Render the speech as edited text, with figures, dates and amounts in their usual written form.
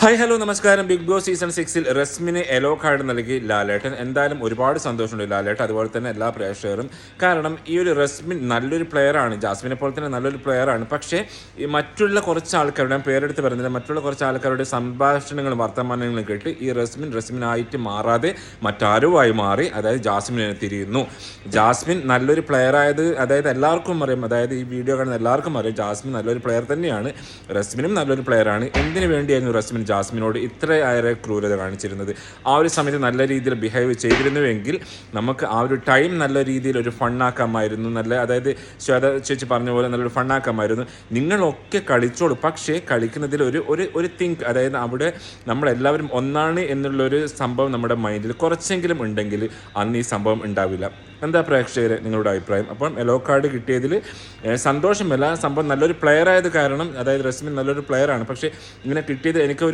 Hi hello നമസ്കാരം. Big Boss season 6-ൽ റസ്മിന് യെല്ലോ കാർഡ് നൽകി ലാലേട്ടൻ. എന്തായാലും ഒരുപാട് സന്തോഷമുണ്ട് ലാലേട്ടൻ, അതുപോലെ തന്നെ എല്ലാ പ്രേക്ഷകരും. കാരണം ഈ ഒരു റസ്മിൻ നല്ലൊരു പ്ലെയറാണ്, ജാസ്മിനെ പോലെ തന്നെ നല്ലൊരു പ്ലെയറാണ്. പക്ഷേ ഈ മറ്റുള്ള കുറച്ച് ആൾക്കാരുടെ, പേരെടുത്ത് പറയുന്നില്ല, മറ്റുള്ള കുറച്ച് ആൾക്കാരുടെ സംഭാഷണങ്ങളും വർത്തമാനങ്ങളും കേട്ട് ഈ റസ്മിനായിട്ട് മാറാതെ മറ്റാരോ ആയി മാറി, അതായത് ജാസ്മിനെ തിരിയുന്നു. ജാസ്മിൻ നല്ലൊരു പ്ലെയറായത് അതായത് എല്ലാവർക്കും അറിയാം, അതായത് ഈ വീഡിയോ കാണുന്ന എല്ലാവർക്കും അറിയാം ജാസ്മിൻ നല്ലൊരു പ്ലെയർ തന്നെയാണ്. റസ്മിനും നല്ലൊരു പ്ലെയറാണ്. എന്തിനു വേണ്ടിയായിരുന്നു റസ്മിൻ ജാസ്മിനോട് ഇത്രയേറെ ക്രൂരത കാണിച്ചിരുന്നത്? ആ ഒരു സമയത്ത് നല്ല രീതിയിൽ ബിഹേവ് ചെയ്തിരുന്നുവെങ്കിൽ നമുക്ക് ആ ഒരു ടൈം നല്ല രീതിയിൽ ഒരു ഫണ്ണാക്കാമായിരുന്നു. അതായത് ശ്വേത ചേച്ചി പറഞ്ഞ പോലെ നല്ലൊരു ഫണ്ണാക്കാമായിരുന്നു. നിങ്ങളൊക്കെ കളിച്ചോളൂ, പക്ഷേ കളിക്കുന്നതിൽ ഒരു തിങ്ക്, അതായത് അവിടെ നമ്മളെല്ലാവരും ഒന്നാണ് എന്നുള്ളൊരു സംഭവം നമ്മുടെ മൈൻഡിൽ കുറച്ചെങ്കിലും ഉണ്ടെങ്കിൽ അന്ന് ഈ സംഭവം ഉണ്ടാവില്ല. എന്താ പ്രേക്ഷകരെ നിങ്ങളുടെ അഭിപ്രായം? അപ്പം യെല്ലോ കാർഡ് കിട്ടിയതിൽ സന്തോഷമല്ല, സംഭവം നല്ലൊരു പ്ലെയർ ആയത് കാരണം, അതായത് റസ്മിൻ നല്ലൊരു പ്ലെയറാണ്, പക്ഷേ ഇങ്ങനെ കിട്ടിയത് എനിക്ക്